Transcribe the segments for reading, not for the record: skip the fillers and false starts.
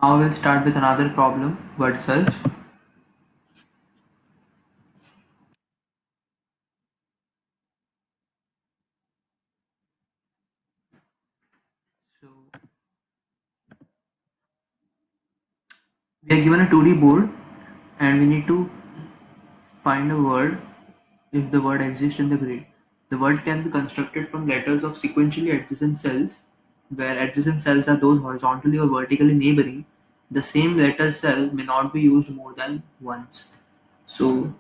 Now we'll start with another problem, word search. So we are given a 2D board and we need to find a word if the word exists in the grid. The word can be constructed from letters of sequentially adjacent cells, where adjacent cells are those horizontally or vertically neighboring. The same letter cell may not be used more than once. So,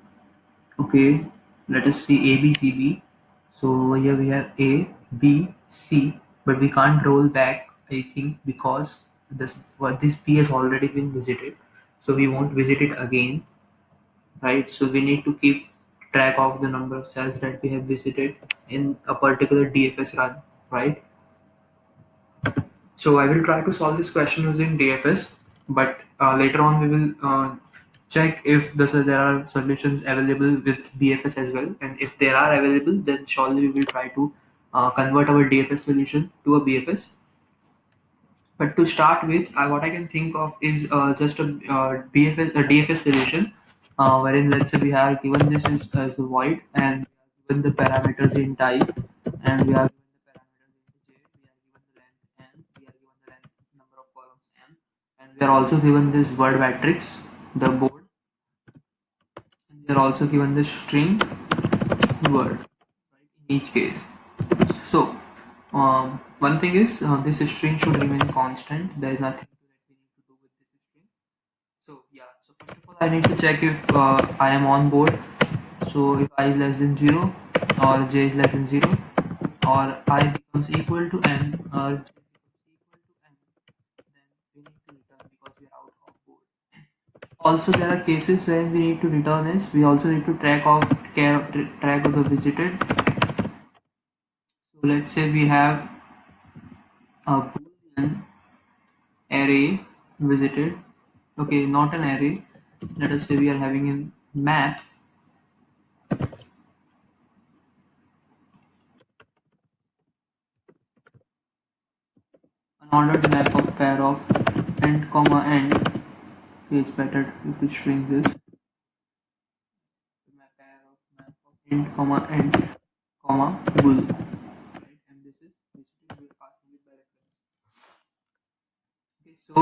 okay, let us see A, B, C, B. So here we have A, B, C, but we can't roll back, I think, because this P has already been visited. So we won't visit it again, right? So we need to keep track of the number of cells that we have visited in a particular DFS run, right? So I will try to solve this question using DFS, but later on we will check if there are solutions available with BFS as well, and if they are available, then surely we will try to convert our DFS solution to a BFS. But to start with, what I can think of is just a DFS solution, wherein let's say we are given this as the void, and we are given the parameters in type, and we are given the parameters in j, we are given the length n, we are given the length number of columns m, and we are also given this word matrix, the board, and we are also given the string word, right, in each case. So, one thing is this string should remain constant. There is nothing that we need to do with this string. So yeah. So first of all, I need to check if I am on board. So if I is less than 0 or j is less than 0 or I becomes equal to n or j becomes equal to n, then we need to return because we are out of board. Also, there are cases where we need to return is we also need to track of the visited. So let's say we have a boolean array visited. Okay, not an array. Let us say we are having a map, an ordered map of pair of end comma end. Okay, it's better if we string this. Map of end comma end comma bool. Right, and this is basically we are passing it by reference. Okay, so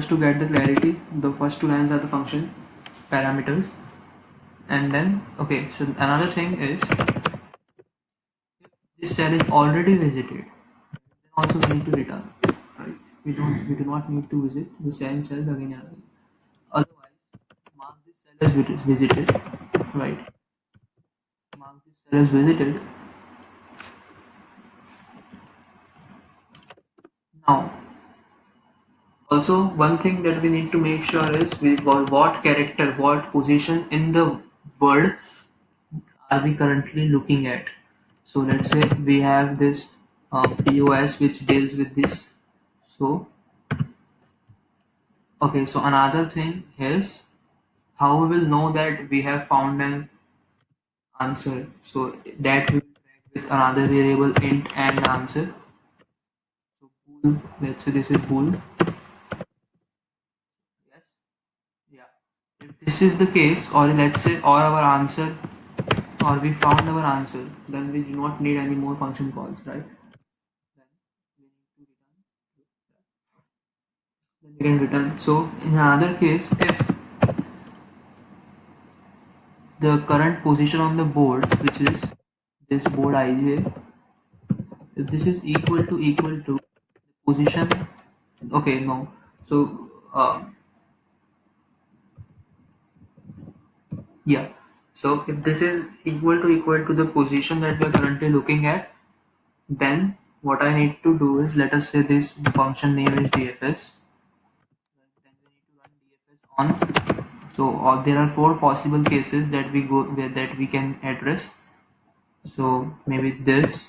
to get the clarity, the first two lines are the function parameters, and then okay. So another thing is this cell is already visited, then also we need to return. Right? We do not need to visit the same cells again and again. Otherwise, mark this cell as visited. Right? Mark this cell as visited. Now, also one thing that we need to make sure is what character, what position in the word are we currently looking at. So let's say we have this POS which deals with this. So okay, so another thing is how we will know that we have found an answer. So that we will track with another variable int and answer. So bool, let's say this is bool. Yes. Yeah. If this is the case, or let's say or our answer, or we found our answer, then we do not need any more function calls, right? Then we need to then we can return. So in another case, if the current position on the board, which is this board ij, if this is equal to the position, okay, no. So yeah. So if this is equal to the position that we are currently looking at, then what I need to do is let us say this function name is DFS. Then we need to run DFS on. So there are four possible cases that that we can address. So maybe this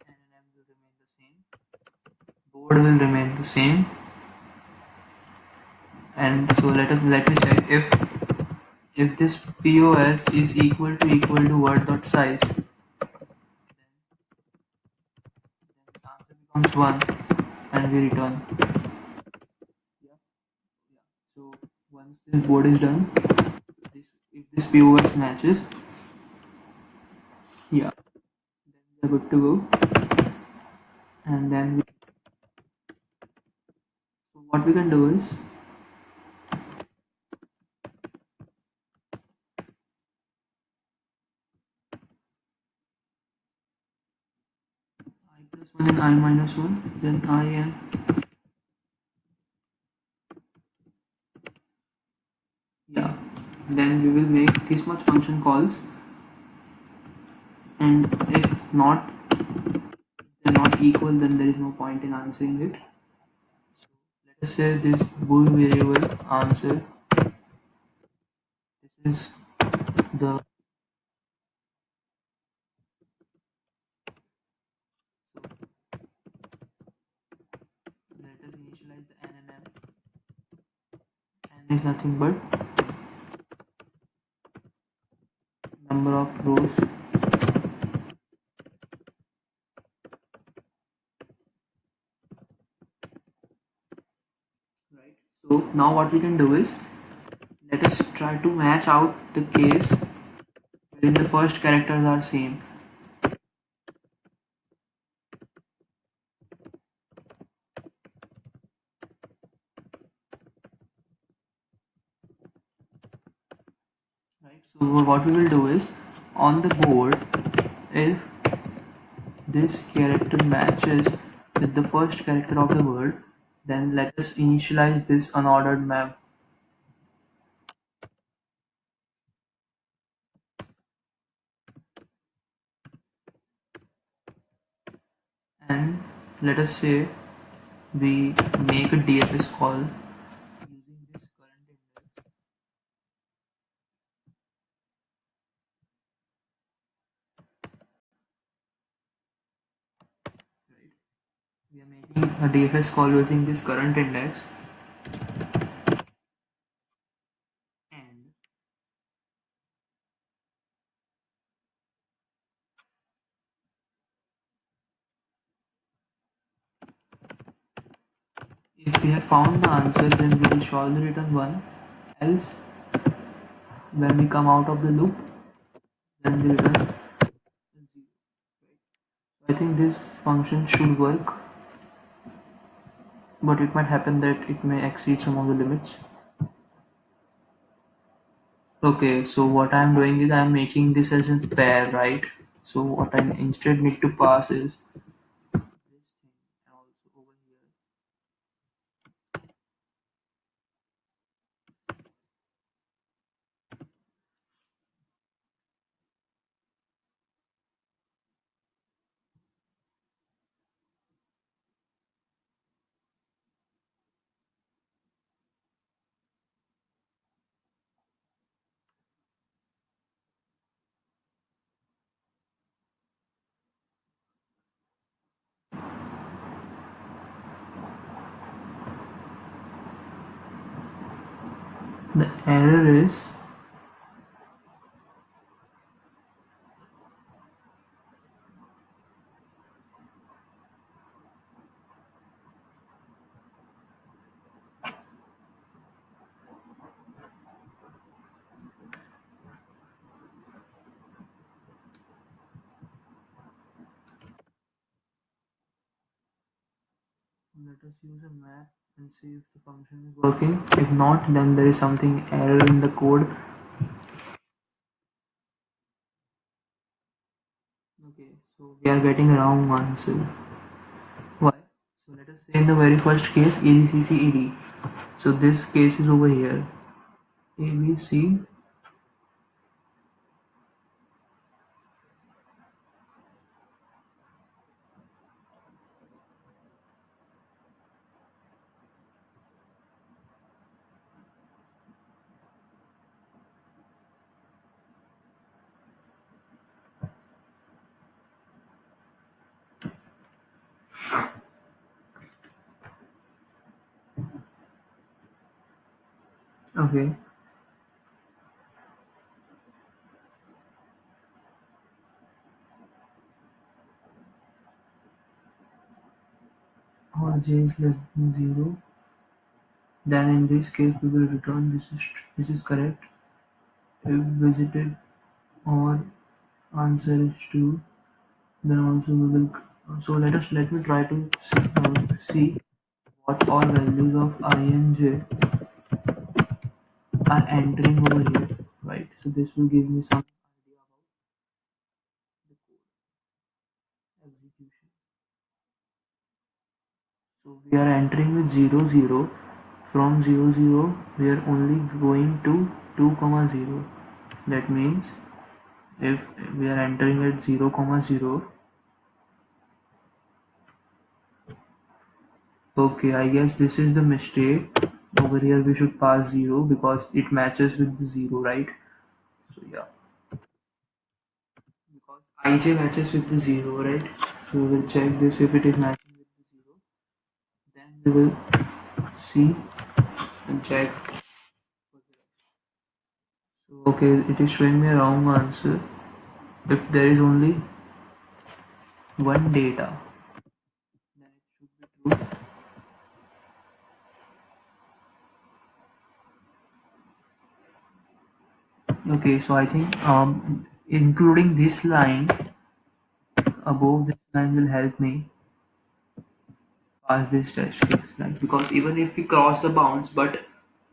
NNM will remain the same, board will remain the same, and so let me check if this POS is equal to word dot size, then the answer becomes 1 and we return. this board is done, this, if this POS matches, yeah, then we're good to go. And then so what we can do is I plus 1 and I minus 1, then I and yeah, then we will make this much function calls, and if not, they're not equal, then there is no point in answering it. Let us say this bool variable answer, this is the, so let us initialize the n and m. N is nothing but number of rows, right? So now what we can do is, let us try to match out the case wherein the first characters are same, right? So what we will do is, on the board, if this character matches with the first character of the word, then let us initialize this unordered map, and let us say we make a DFS call using this current index, right? We are making a DFS call using this current index, and if we have found the answer, then we will surely return 1. Else, when we come out of the loop, then we return 0. I think this function should work, but it might happen that it may exceed some of the limits. Okay, so what I'm doing is I'm making this as a pair, right? So what I instead need to pass is this thing, and also over here. The error is, let us use a map and see if the function is working. If not, then there is something error in the code. Okay, so we are getting a wrong answer. Why? So let us say in the very first case, ABCCED. So this case is over here. ABC. Okay. Or j is less than 0. Then in this case we will return this is correct. If visited or answer is true, then also we will. So let me try to see what all values of I and j are entering over here, right? So this will give me some idea about the code execution. So we are entering with 0 0. From 0 0 we are only going to 2 comma 0. That means if we are entering at 0 comma 0, okay, I guess this is the mistake. Over here we should pass 0 because it matches with the 0, right? So yeah, because ij matches with the 0, right? So we will check this. If it is matching with the 0, then we will see and check. So okay, it is showing me a wrong answer. If there is only one data, then it should be true. Okay, so I think including this line above this line will help me pass this test case, right? Because even if we cross the bounds, but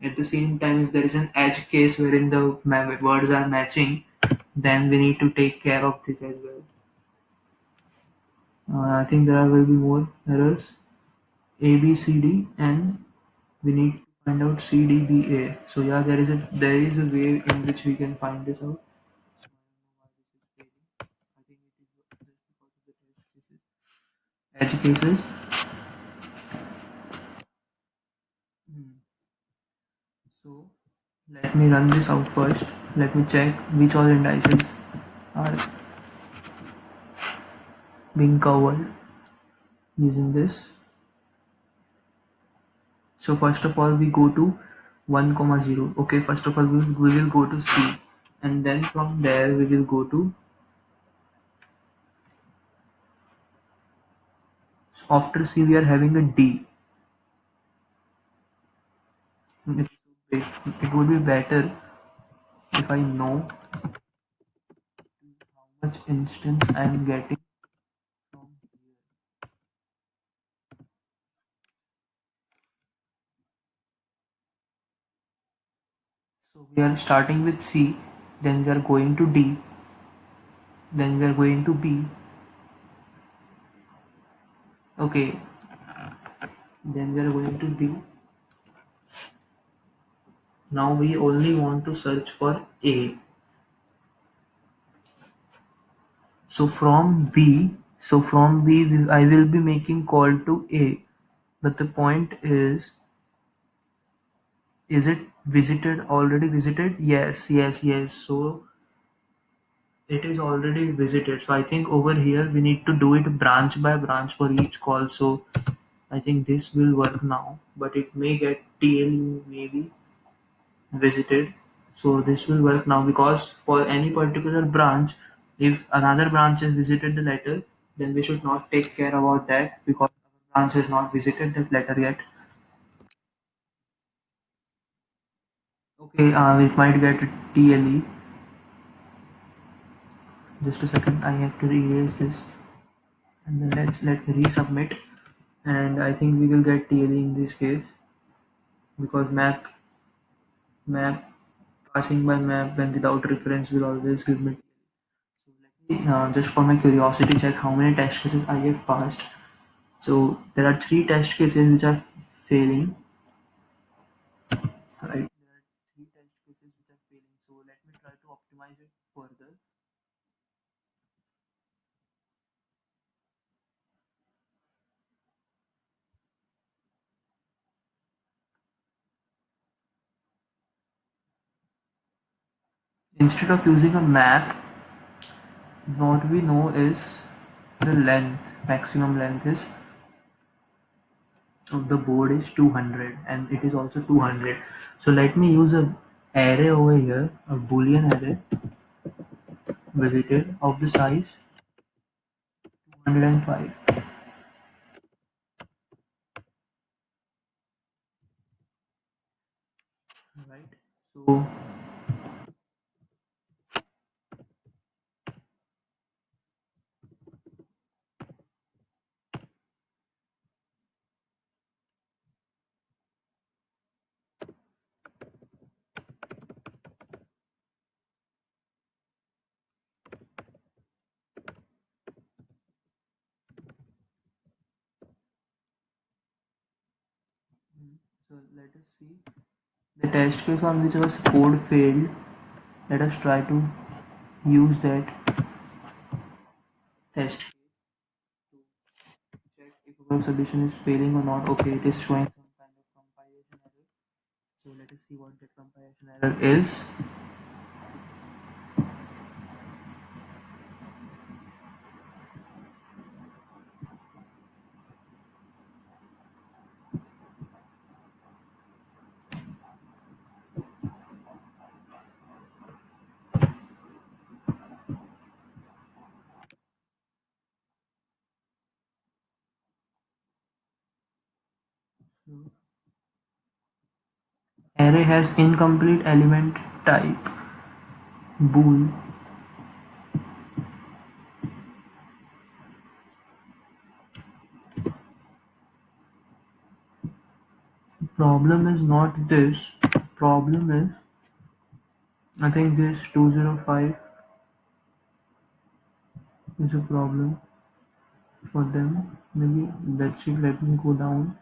at the same time, if there is an edge case wherein the words are matching, then we need to take care of this as well. I think there will be more errors. A, B, C, D, and we need to find out C, D, B, A. So yeah, there is a way in which we can find this out. So I think it is because of the edge cases. Hmm. So let me run this out first. Let me check which all indices are being covered using this. So first of all we go to 1 comma 0. Okay, first of all we will go to C, and then from there we will go to, after C we are having a D. It would be better if I know how much instance I am getting from here. So we are starting with C, then we are going to D, then we are going to B. Okay, then we are going to B. Now we only want to search for A. So from B, I will be making call to A. But the point is it visited, already visited? Yes, yes, yes. So it is already visited. So I think over here we need to do it branch by branch for each call. So I think this will work now, but it may get TL maybe visited. So this will work now because for any particular branch, if another branch has visited the letter, then we should not take care about that because our branch has not visited that letter yet. Okay, it might get TLE. Just a second, I have to erase this, and then let me resubmit. And I think we will get TLE in this case because map passing by map when without reference will always give me. So let me just for my curiosity check how many test cases I have passed. So there are three test cases which are failing, right? There are three test cases which are failing. So let me try to optimize it further. Instead of using a map, what we know is the length, maximum length is of the board is 200 and it is also 200. So let me use a array over here, a boolean array visited of the size 205. right? So so let us see the test case on which our code failed. Let us try to use that test case to check if our solution is failing or not. Okay, it is showing some kind of compilation error. So let us see what that compilation error is. So, array has incomplete element type bool. Problem is not this. Problem is I think this 205 is a problem for them. Maybe let's see. Let me go down.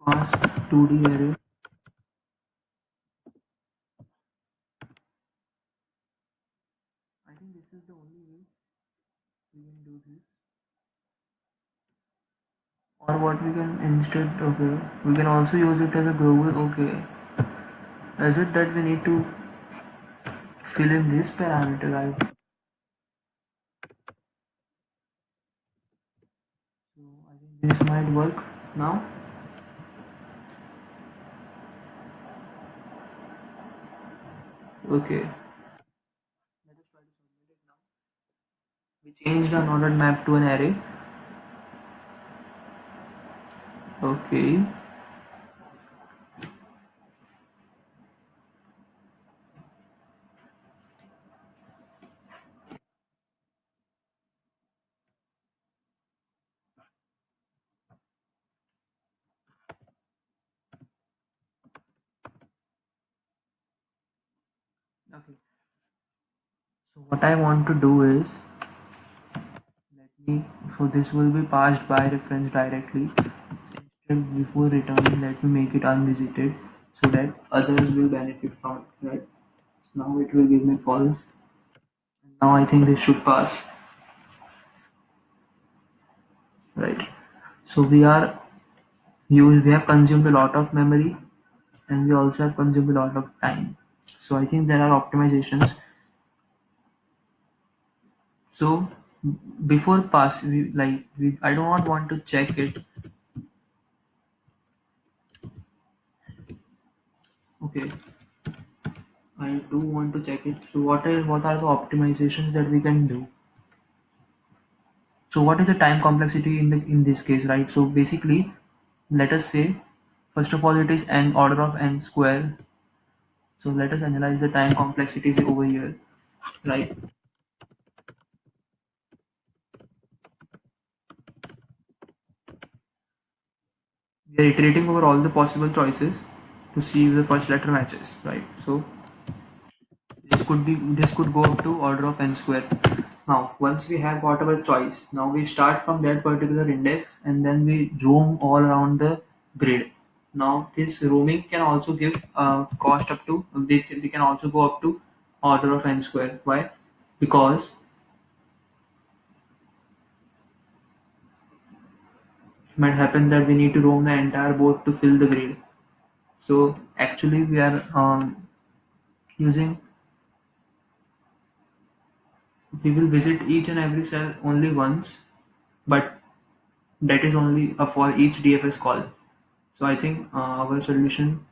Past 2D array. I think this is the only way we can do this. Or what we can instead, okay, we can also use it as a global, okay. Is it that we need to fill in this parameter, right? So I think this might work now. Okay, let us try to submit it now. We changed the ordered map to an array. Okay, okay. So what I want to do is, let me, so this will be passed by reference directly. Instead, before returning, let me make it unvisited so that others will benefit from it, right? So now it will give me false. Now I think this should pass, right? So we have consumed a lot of memory and we also have consumed a lot of time. So I think there are optimizations. So before pass, I do not want to check it. Okay, I do want to check it. So what are the optimizations that we can do? So what is the time complexity in this case, right? So basically, let us say first of all it is n order of n square. So let us analyze the time complexities over here, right? We are iterating over all the possible choices to see if the first letter matches, right? So this could go up to order of n square. Now once we have got our choice, now we start from that particular index and then we roam all around the grid. Now this roaming can also give cost up to, we can also go up to order of n square. Why? Because it might happen that we need to roam the entire board to fill the grid. So actually we are using, we will visit each and every cell only once, but that is only for each DFS call. So I think our solution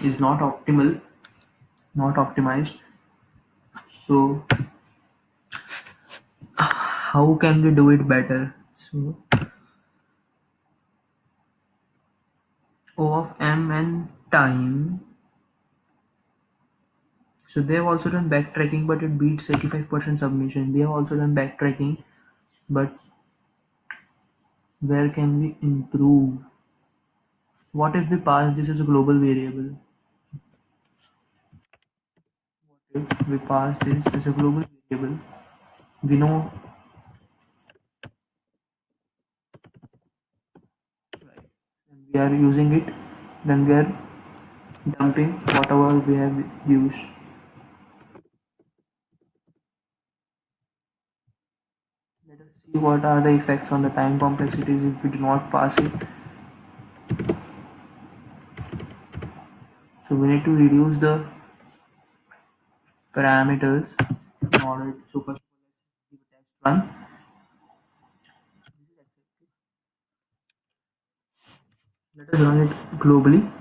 is not optimal, not optimized. So how can we do it better? So O of M and time. So they have also done backtracking, but it beats 85% submission. We have also done backtracking, but where can we improve? What if we pass this as a global variable? If we pass this as a global variable, we know, right, and we are using it, then we are dumping whatever we have used. Let us see what are the effects on the time complexities if we do not pass it. So we need to reduce the parameters in order to, so first of all, let's give a test run. Let us run it globally.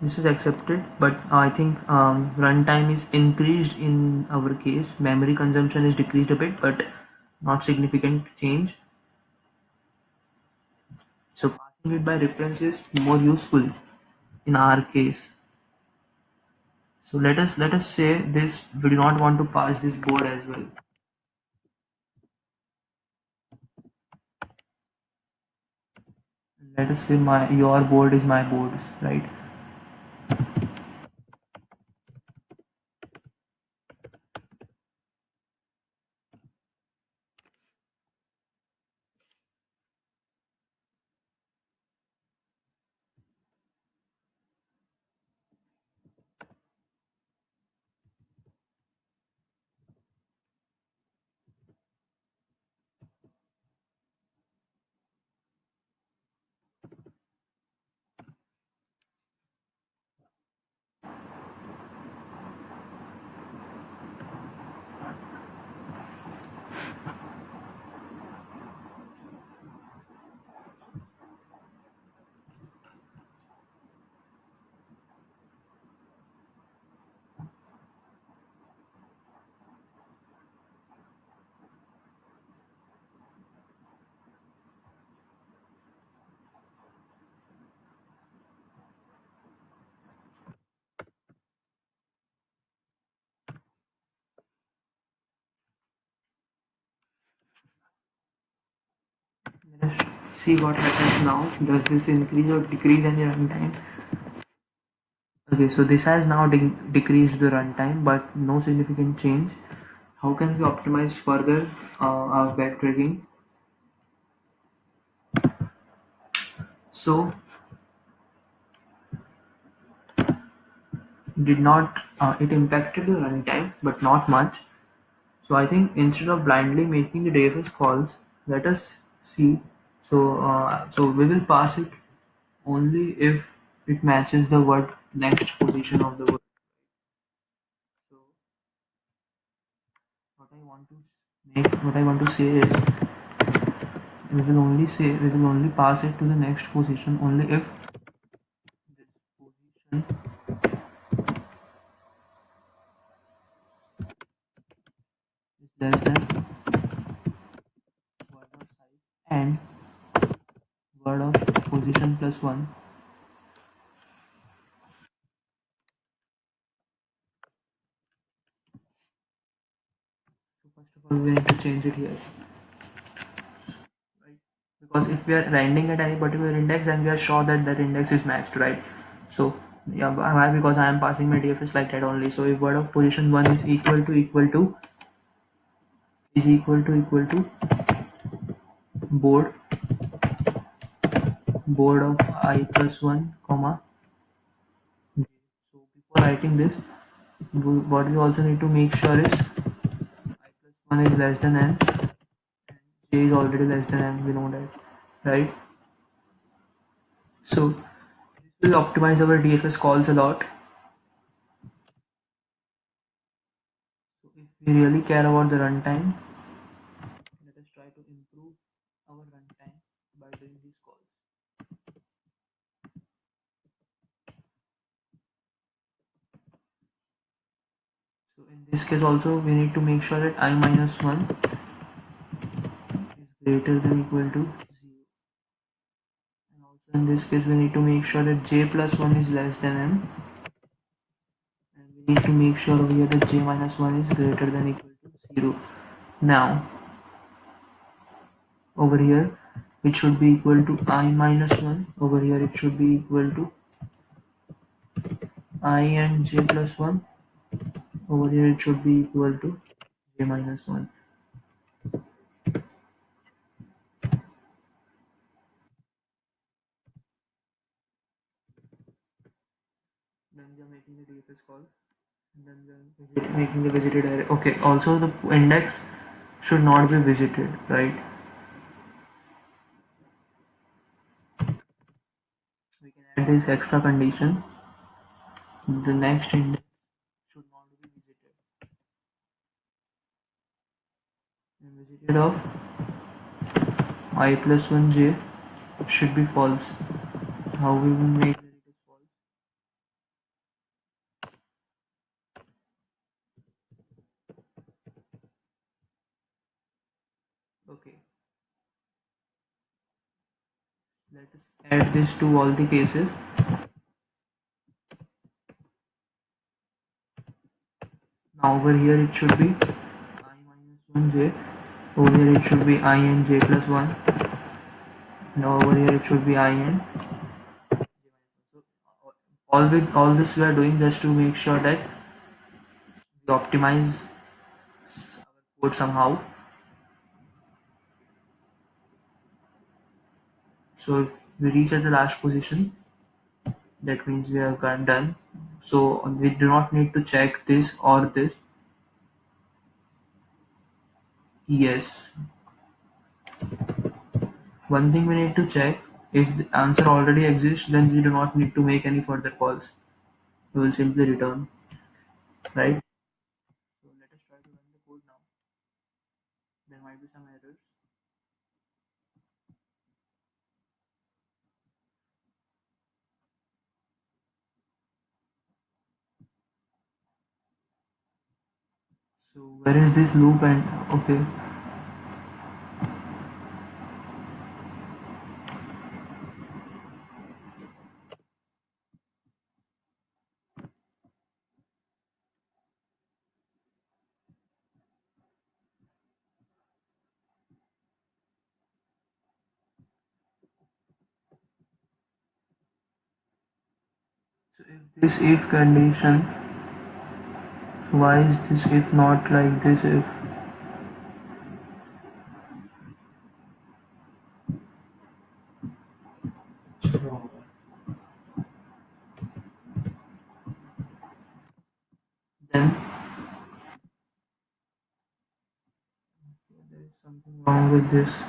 This is accepted, but I think runtime is increased in our case. Memory consumption is decreased a bit, but not significant change. So passing it by reference is more useful in our case. So let us say this we do not want to pass this board as well. Let us say my your board is my board, right? Let us see what happens now. Does this increase or decrease any runtime? Okay, so this has now decreased the runtime, but no significant change. How can we optimize further our backtracking? So did not it impacted the runtime, but not much. So I think instead of blindly making the DFS calls, let us see. So we will pass it only if it matches the word next position of the word. So what I want to say is we will only pass it to the next position only if this position is less than word of size and word of position plus one. So first of all, we need to change it here, right? Because if we are landing at any particular index, then we are sure that that index is matched, right? So yeah, why? Because I am passing my DFS like that only. So if word of position one is equal to board board of I plus one comma j. So before writing this, what we also need to make sure is I plus one is less than n and j is already less than n. We know that, right? So this will optimize our DFS calls a lot. So if we really care about the runtime, let us try to improve our runtime by doing these calls. So in this case also we need to make sure that I minus 1 is greater than equal to 0. And also in this case we need to make sure that j plus 1 is less than m, and we need to make sure over here that j minus 1 is greater than equal to 0. Now over here it should be equal to I minus 1, over here it should be equal to I and j plus 1, over here it should be equal to j minus 1. Then we are making the DFS call, and then we are making the visited array. Okay, also the index should not be visited, right? We can add this extra condition: the next index should not be visited, and visited of I plus 1 j should be false. How we will make that it is false? Okay, let us add this to all the cases. Now over here it should be I minus 1 j, over here it should be I and j plus 1. Now over here it should be I and so all this we are doing just to make sure that we optimize our code somehow. So if we reach at the last position, that means we have got done. So we do not need to check this or this. Yes, one thing we need to check, if the answer already exists, then we do not need to make any further calls. We will simply return, right? So let us try to run the code now. There might be some errors. So where is this loop? And okay, so if this if condition, so why is this if not like this if? Then there is something wrong with this.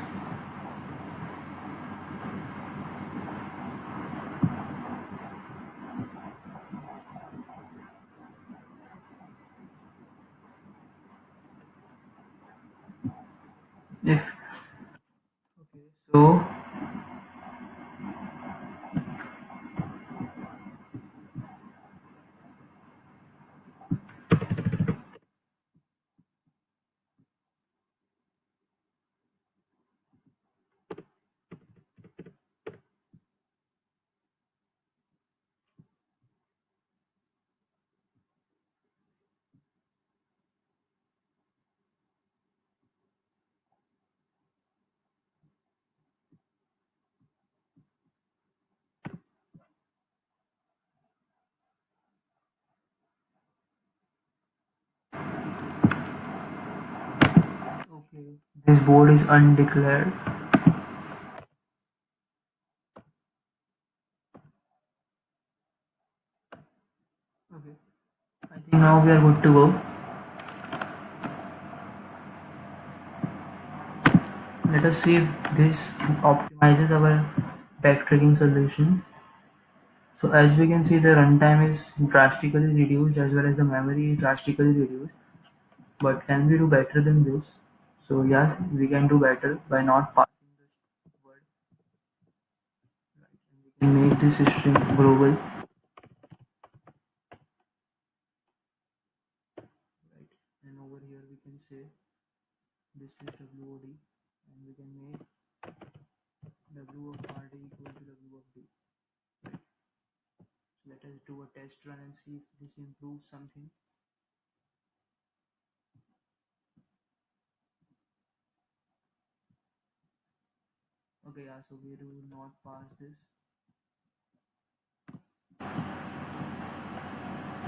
If okay, so okay, this board is undeclared. Okay, I think now we are good to go. Let us see if this optimizes our backtracking solution. So as we can see, the runtime is drastically reduced as well as the memory is drastically reduced. But can we do better than this? So yes, we can do better by not passing the word. Right? And we can make this string global. Right? can say this is WOD, and we can make W of RD equal to W of D. Right. So let us do a test run and see if this improves something. Okay, yeah, so we do not pass this.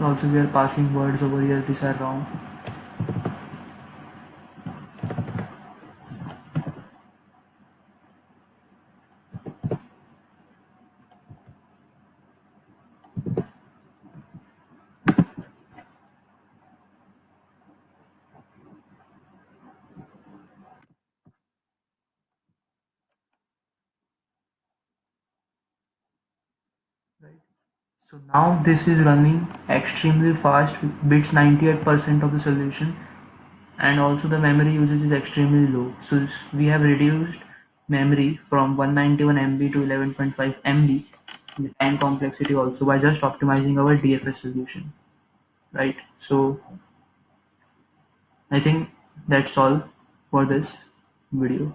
Also, we are passing words over here, these are wrong. Right. So now this is running extremely fast, bits 98% of the solution, and also the memory usage is extremely low. So we have reduced memory from 191 MB to 11.5 MB, the time complexity also, by just optimizing our DFS solution. Right. So I think that's all for this video.